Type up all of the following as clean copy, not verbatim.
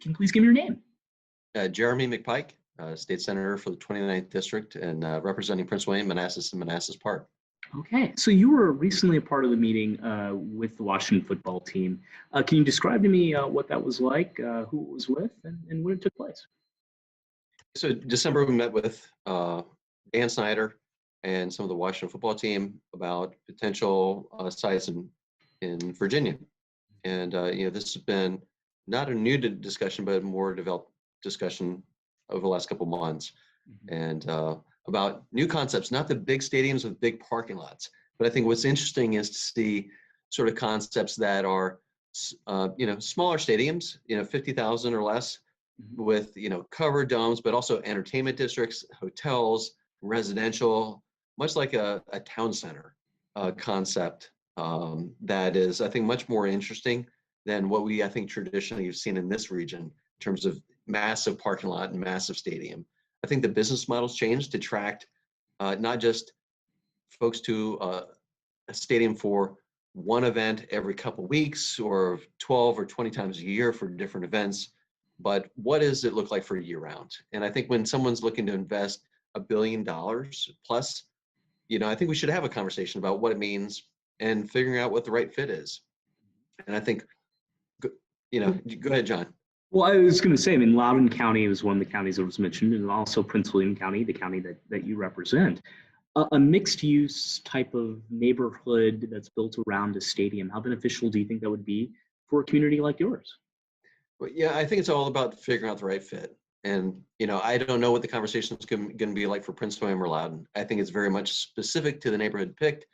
Can you please give me your name? Jeremy McPike, State Senator for the 29th District and representing Prince William, Manassas, and Manassas Park. Okay, so you were recently a part of the meeting with the Washington football team. Can you describe to me what that was like, who it was with, and when it took place? So December, we met with Dan Snyder and some of the Washington football team about potential sites in Virginia. And this has been not a new discussion, but a more developed discussion over the last couple months. And about new concepts, not the big stadiums with big parking lots. But I think what's interesting is to see sort of concepts that are, smaller stadiums, 50,000 or less, with covered domes, but also entertainment districts, hotels, residential, much like a town center concept that is, I think, much more interesting than what I think traditionally have seen in this region in terms of massive parking lot and massive stadium. I think the business model's changed to attract not just folks to a stadium for one event every couple weeks or 12 or 20 times a year for different events, but what does it look like for year round? And I think when someone's looking to invest $1 billion plus, I think we should have a conversation about what it means and figuring out what the right fit is. And I think, go ahead, John. Well, I was going to say, I mean, Loudoun County was one of the counties that was mentioned, and also Prince William County, the county that you represent. A mixed-use type of neighborhood that's built around a stadium, how beneficial do you think that would be for a community like yours? Well, yeah, I think it's all about figuring out the right fit. And, I don't know what the conversation is going to be like for Prince William or Loudoun. I think it's very much specific to the neighborhood picked.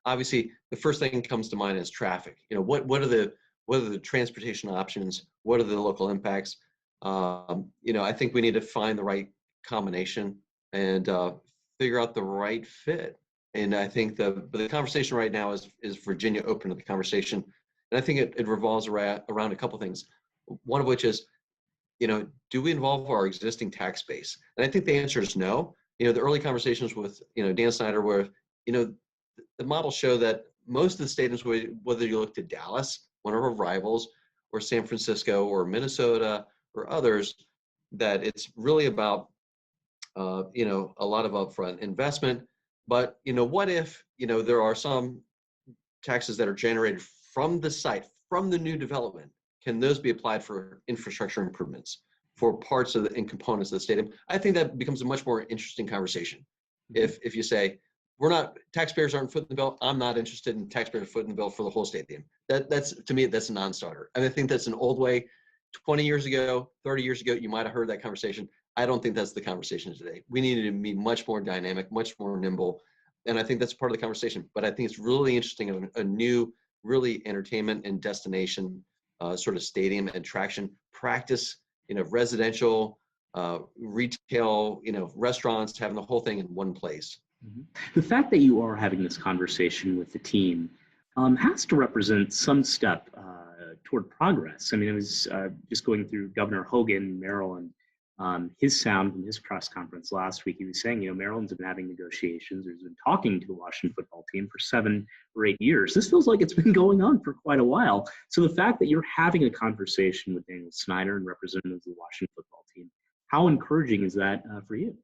Obviously, the first thing that comes to mind is traffic. What are the transportation options? What are the local impacts? I think we need to find the right combination and figure out the right fit. And I think the conversation right now is Virginia open to the conversation. And I think it revolves around a couple things. One of which is, do we involve our existing tax base? And I think the answer is no. The early conversations with, Dan Snyder were, the models show that most of the stadiums, whether you look to Dallas, one of our rivals, or San Francisco or Minnesota or others, that it's really about, a lot of upfront investment. But, what if, there are some taxes that are generated from the site, from the new development? Can those be applied for infrastructure improvements, for parts of and components of the stadium? I think that becomes a much more interesting conversation. If you say, taxpayers aren't footing the bill, I'm not interested in taxpayers footing the bill for the whole stadium. That's to me, that's a non-starter. And I think that's an old way. 20 years ago, 30 years ago, you might have heard that conversation. I don't think that's the conversation today. We need to be much more dynamic, much more nimble. And I think that's part of the conversation. But I think it's really interesting, a new, really entertainment and destination sort of stadium attraction practice, residential, retail, restaurants, having the whole thing in one place. The fact that you are having this conversation with the team has to represent some step toward progress. I mean, I was just going through Governor Hogan, Maryland, his sound from his press conference last week. He was saying, Maryland's been having negotiations. There's been talking to the Washington football team for 7 or 8 years. This feels like it's been going on for quite a while. So the fact that you're having a conversation with Daniel Snyder and representatives of the Washington football team, how encouraging is that for you?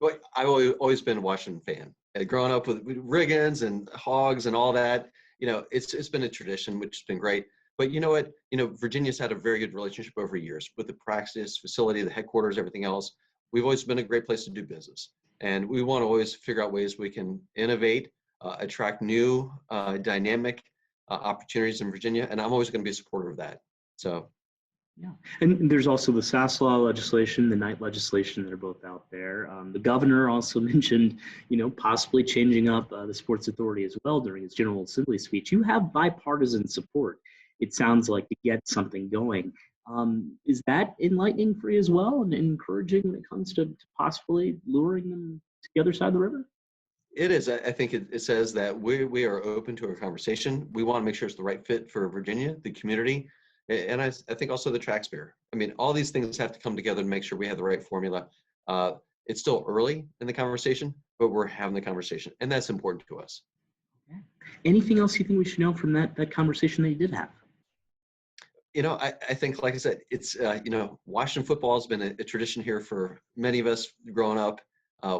Well, I've always been a Washington fan. Growing up with Riggins and Hogs and all that, it's been a tradition, which has been great. But you know what? Virginia's had a very good relationship over years with the practice facility, the headquarters, everything else. We've always been a great place to do business. And we want to always figure out ways we can innovate, attract new, dynamic opportunities in Virginia. And I'm always going to be a supporter of that. So. Yeah, and there's also the SASLA legislation, the Knight legislation that are both out there. The governor also mentioned, possibly changing up the Sports Authority as well during his General Assembly speech. You have bipartisan support, it sounds like, to get something going. Is that enlightening for you as well and encouraging when it comes to possibly luring them to the other side of the river? It is. I think it says that we are open to a conversation. We want to make sure it's the right fit for Virginia, the community, and I think also the taxpayer. I mean, all these things have to come together to make sure we have the right formula. It's still early in the conversation, but we're having the conversation, and that's important to us. Okay. Anything else you think we should know from that conversation that you did have? I think, like I said, it's, Washington football has been a tradition here for many of us growing up.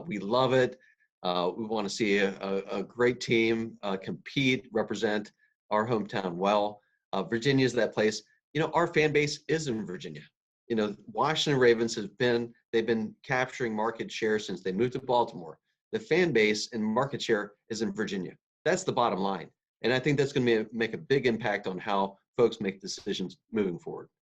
We love it. We want to see a great team compete, represent our hometown well. Virginia is that place. Our fan base is in Virginia. Washington Ravens they've been capturing market share since they moved to Baltimore. The fan base and market share is in Virginia. That's the bottom line. And I think that's going to make a big impact on how folks make decisions moving forward.